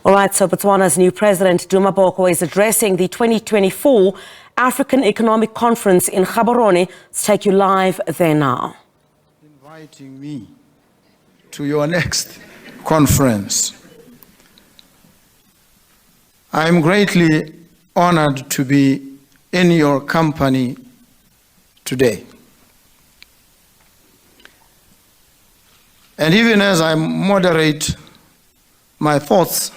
All right, so Botswana's new president, Duma Boko, is addressing the 2024 African Economic Conference in Gaborone. Let's take you live there now. Inviting me to your next conference. I'm greatly honored to be in your company today. And even as I moderate my thoughts,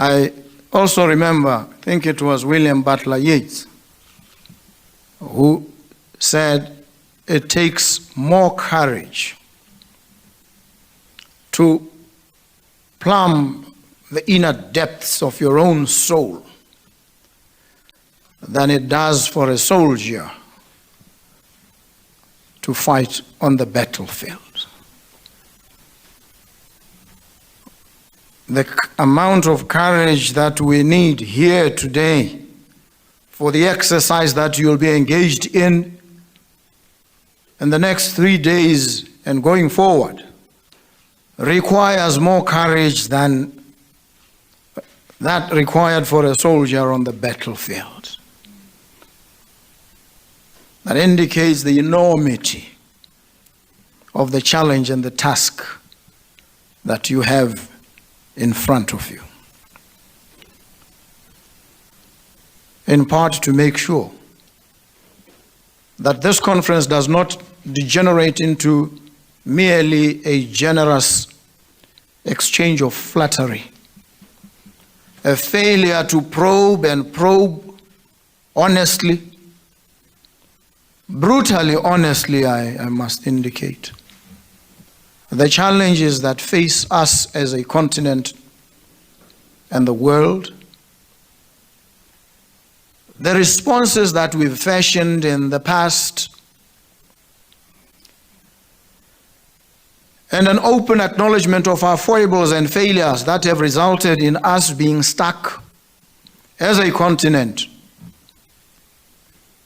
I also remember, I think it was William Butler Yeats, who said, it takes more courage to plumb the inner depths of your own soul than it does for a soldier to fight on the battlefield. The amount of courage that we need here today for the exercise that you'll be engaged in the next 3 days and going forward requires more courage than that required for a soldier on the battlefield. That indicates the enormity of the challenge and the task that you have in front of you. In part to make sure that this conference does not degenerate into merely a generous exchange of flattery, a failure to probe honestly, brutally honestly, I must indicate, the challenges that face us as a continent and the world, the responses that we've fashioned in the past, and an open acknowledgement of our foibles and failures that have resulted in us being stuck as a continent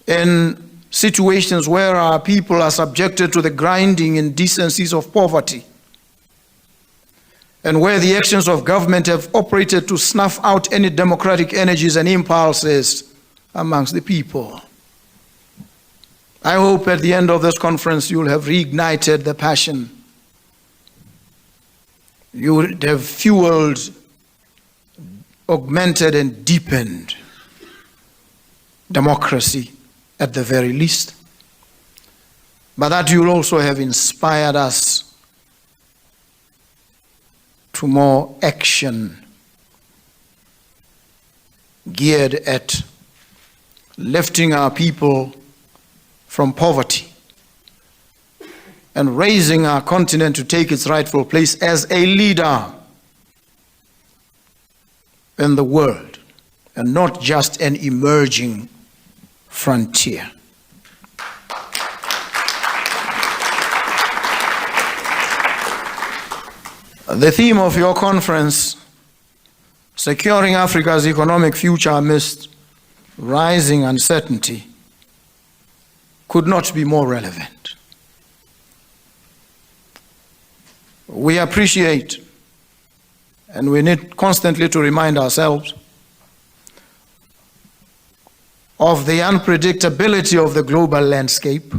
in situations where our people are subjected to the grinding indecencies of poverty, and where the actions of government have operated to snuff out any democratic energies and impulses amongst the people. I hope at the end of this conference you'll have reignited the passion. You would have fueled, augmented, and deepened democracy at the very least, but that you'll also have inspired us to more action geared at lifting our people from poverty and raising our continent to take its rightful place as a leader in the world and not just an emerging frontier. The theme of your conference, Securing Africa's Economic Future Amidst Rising Uncertainty, could not be more relevant. We appreciate, and we need constantly to remind ourselves of the unpredictability of the global landscape,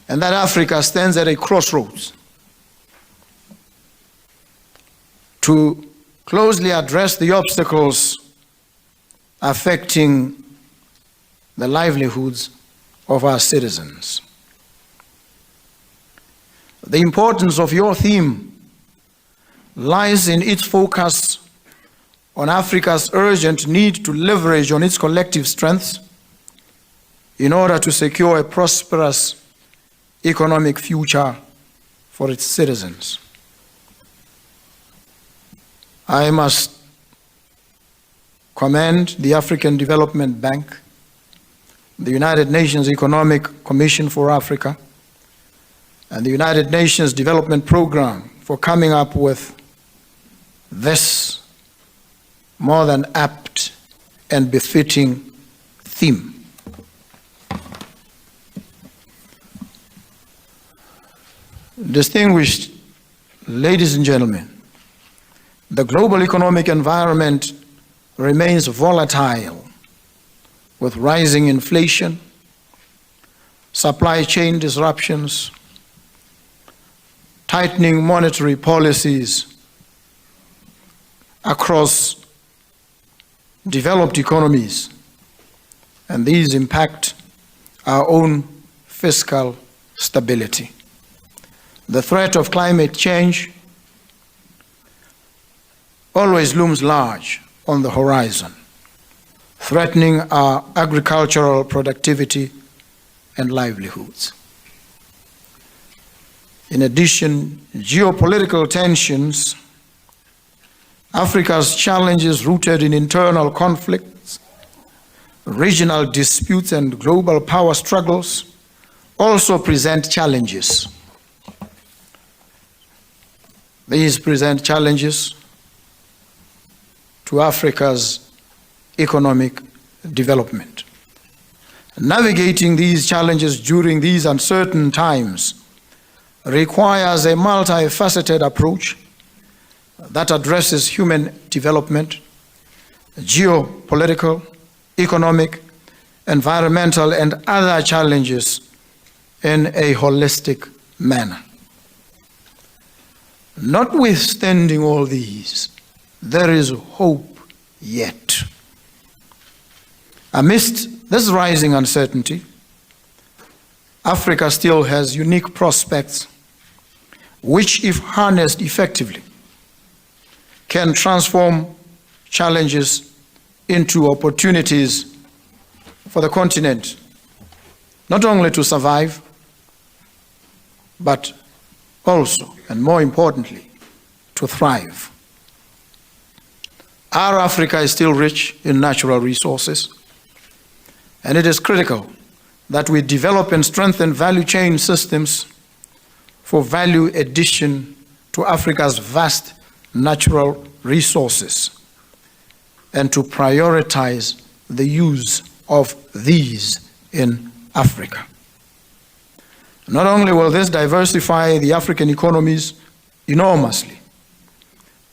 and that Africa stands at a crossroads to closely address the obstacles affecting the livelihoods of our citizens. The importance of your theme lies in its focus on Africa's urgent need to leverage on its collective strengths in order to secure a prosperous economic future for its citizens. I must commend the African Development Bank, the United Nations Economic Commission for Africa, and the United Nations Development Program for coming up with this more than apt and befitting theme. Distinguished Ladies and gentlemen, the global economic environment remains volatile with rising inflation, supply chain disruptions, tightening monetary policies across developed economies, and these impact our own fiscal stability. The threat of climate change always looms large on the horizon, threatening our agricultural productivity and livelihoods. In addition, geopolitical tensions, Africa's challenges rooted in internal conflicts, regional disputes, and global power struggles also present challenges. These present challenges to Africa's economic development. Navigating these challenges during these uncertain times requires a multifaceted approach that addresses human development, geopolitical, economic, environmental, and other challenges in a holistic manner. Notwithstanding all these, there is hope yet. Amidst this rising uncertainty, Africa still has unique prospects which, if harnessed effectively, can transform challenges into opportunities for the continent, not only to survive, but also, and more importantly, to thrive. Our Africa is still rich in natural resources, and it is critical that we develop and strengthen value chain systems for value addition to Africa's vast natural resources and to prioritize the use of these in Africa. Not only will this diversify the African economies enormously,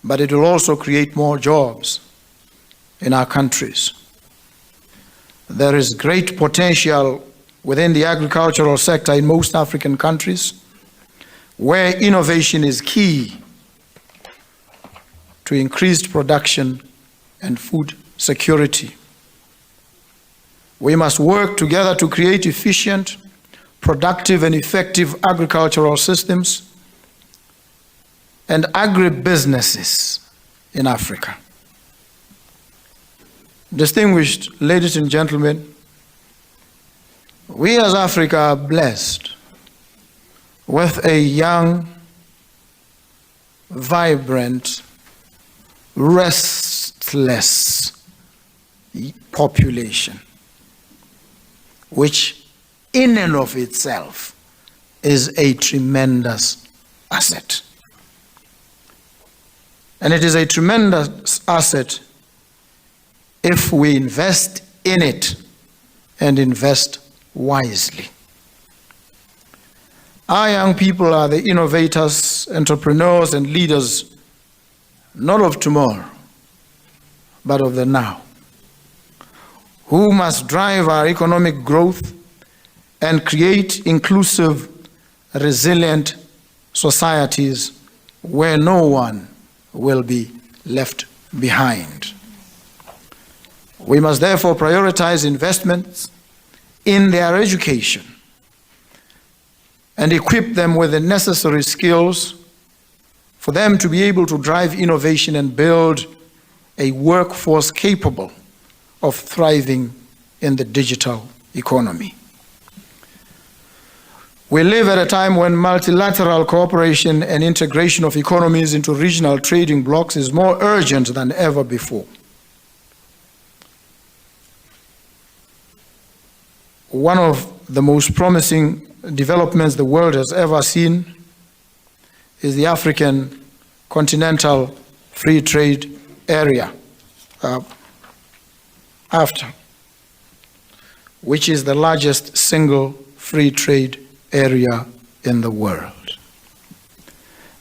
but it will also create more jobs in our countries. There is great potential within the agricultural sector in most African countries, where innovation is key to increased production and food security. We must work together to create efficient, productive, and effective agricultural systems and agribusinesses in Africa. Distinguished ladies and gentlemen, we as Africa are blessed with a young, vibrant, restless population, which in and of itself is a tremendous asset. And it is a tremendous asset if we invest in it and invest wisely. Our young people are the innovators, entrepreneurs, and leaders, not of tomorrow, but of the now, who must drive our economic growth and create inclusive, resilient societies where no one will be left behind. We must therefore prioritize investments in their education and equip them with the necessary skills for them to be able to drive innovation and build a workforce capable of thriving in the digital economy. We live at a time when multilateral cooperation and integration of economies into regional trading blocs is more urgent than ever before. One of the most promising developments the world has ever seen is the African Continental Free Trade Area, AfTA, which is the largest single free trade area in the world.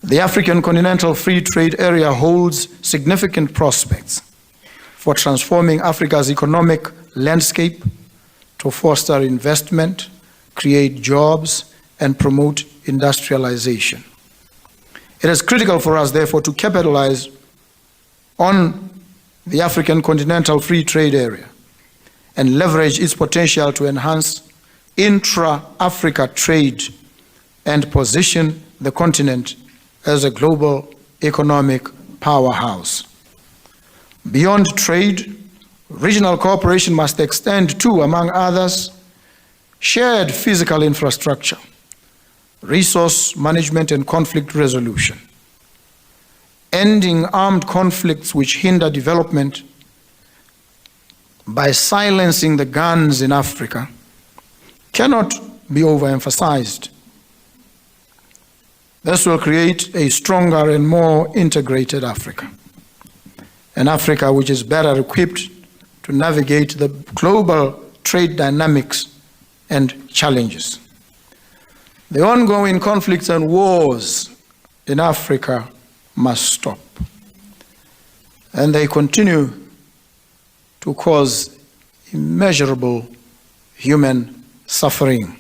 The African Continental Free Trade Area holds significant prospects for transforming Africa's economic landscape, to foster investment, create jobs, and promote industrialization. It is critical for us, therefore, to capitalize on the African Continental Free Trade Area and leverage its potential to enhance intra-Africa trade and position the continent as a global economic powerhouse. Beyond trade, regional cooperation must extend to, among others, shared physical infrastructure, resource management and conflict resolution. Ending armed conflicts which hinder development by silencing the guns in Africa cannot be overemphasized. This will create a stronger and more integrated Africa, an Africa which is better equipped to navigate the global trade dynamics and challenges. The ongoing conflicts and wars in Africa must stop, and they continue to cause immeasurable human suffering,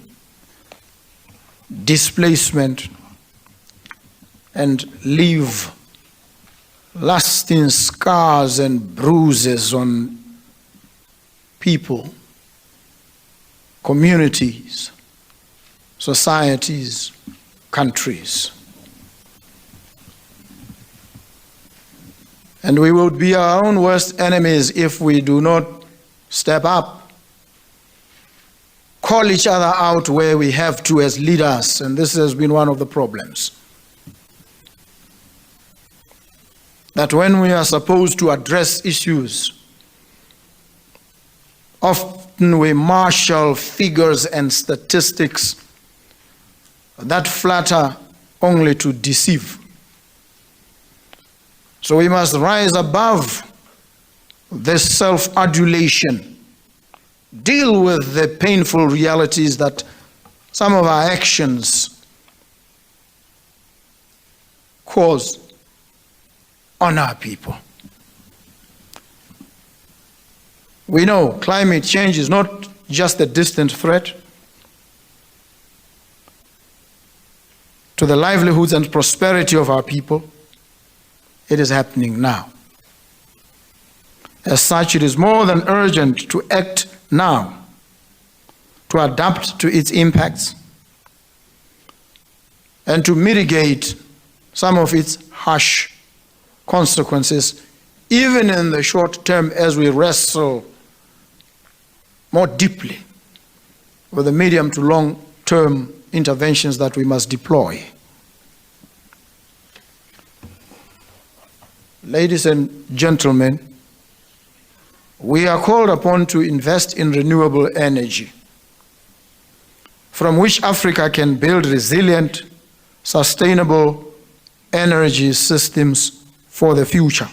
displacement, and leave lasting scars and bruises on people, communities, societies, countries. And we would be our own worst enemies if we do not step up, call each other out where we have to as leaders, and this has been one of the problems. That when we are supposed to address issues, often we marshal figures and statistics that flatter only to deceive. So we must rise above this self-adulation, deal with the painful realities that some of our actions cause on our people. We know climate change is not just a distant threat to the livelihoods and prosperity of our people. It is happening now. As such, it is more than urgent to act now, to adapt to its impacts, and to mitigate some of its harsh consequences, even in the short term, as we wrestle more deeply with the medium to long term interventions that we must deploy. Ladies and gentlemen, we are called upon to invest in renewable energy, from which Africa can build resilient, sustainable energy systems for the future,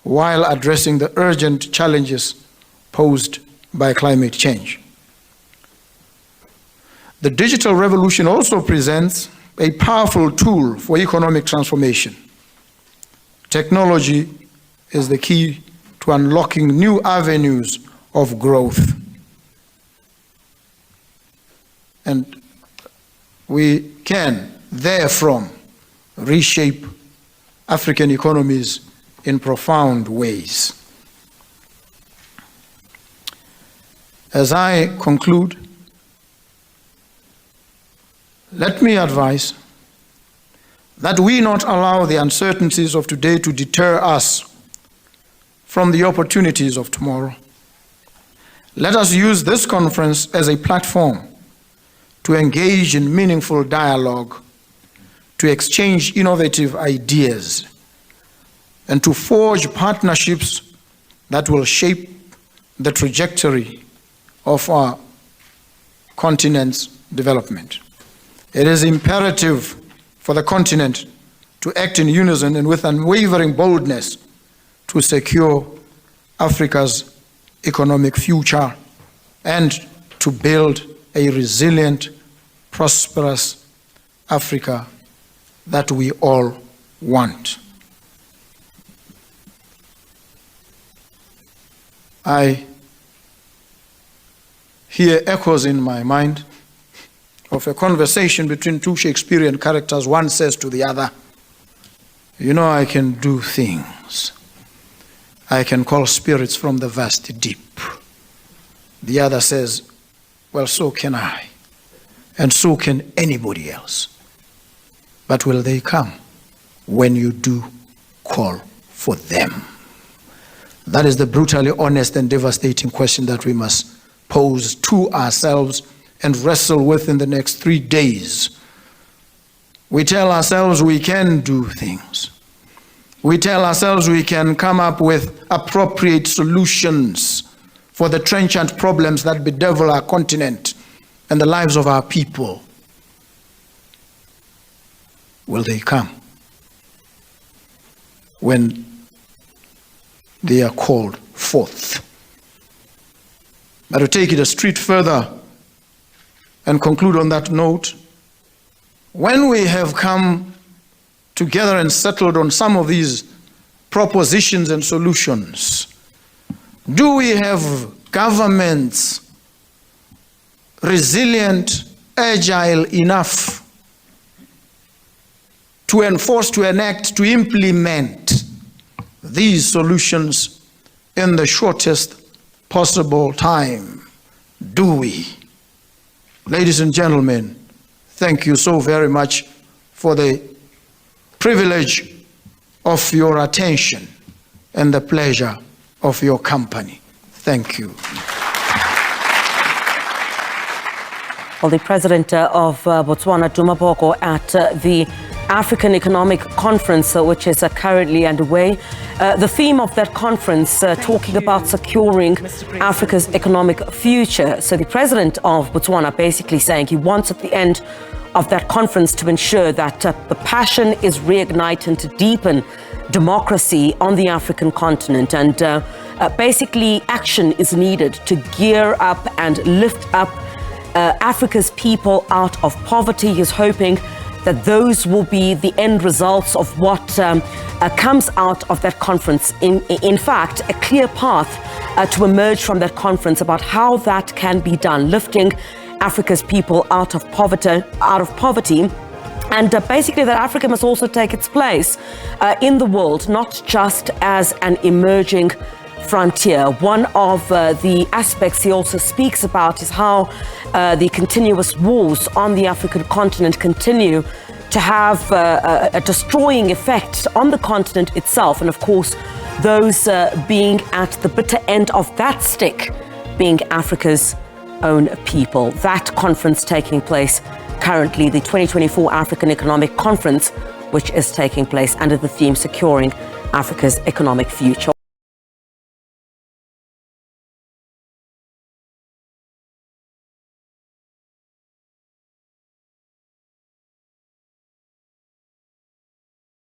while addressing the urgent challenges posed by climate change. The digital revolution also presents a powerful tool for economic transformation. Technology is the key to unlocking new avenues of growth. And we can therefrom reshape African economies in profound ways. As I conclude, let me advise that we not allow the uncertainties of today to deter us from the opportunities of tomorrow. Let us use this conference as a platform to engage in meaningful dialogue, to exchange innovative ideas, and to forge partnerships that will shape the trajectory of our continent's development. It is imperative for the continent to act in unison and with unwavering boldness to secure Africa's economic future and to build a resilient, prosperous Africa that we all want. I hear echoes in my mind of a conversation between two Shakespearean characters. One says to the other, "You know, I can do things. I can call spirits from the vast deep." The other says, "Well, so can I, and so can anybody else. But will they come when you do call for them?" That is the brutally honest and devastating question that we must pose to ourselves and wrestle with in the next 3 days. We tell ourselves we can do things. We tell ourselves we can come up with appropriate solutions for the trenchant problems that bedevil our continent and the lives of our people. Will they come when they are called forth? But to take it a street further and conclude on that note, when we have come together and settled on some of these propositions and solutions, do we have governments resilient, agile enough to enforce, to enact, to implement these solutions in the shortest possible time? Do we? Ladies and gentlemen, thank you so very much for the privilege of your attention and the pleasure of your company. Thank you. Well, the president of Botswana, Duma Boko, at the African Economic Conference, which is currently underway. The theme of that conference, talking about securing Africa's economic future. So the president of Botswana basically saying he wants at the end of that conference to ensure that the passion is reignited to deepen democracy on the African continent, and basically action is needed to gear up and lift up Africa's people out of poverty. He's hoping that those will be the end results of what comes out of that conference. In fact, a clear path to emerge from that conference about how that can be done, lifting Africa's people out of poverty. And basically that Africa must also take its place in the world, not just as an emerging frontier. One of the aspects he also speaks about is how the continuous wars on the African continent continue to have a destroying effect on the continent itself. And of course, those being at the bitter end of that stick being Africa's own people. That conference taking place currently, the 2024 African Economic Conference, which is taking place under the theme Securing Africa's Economic Future.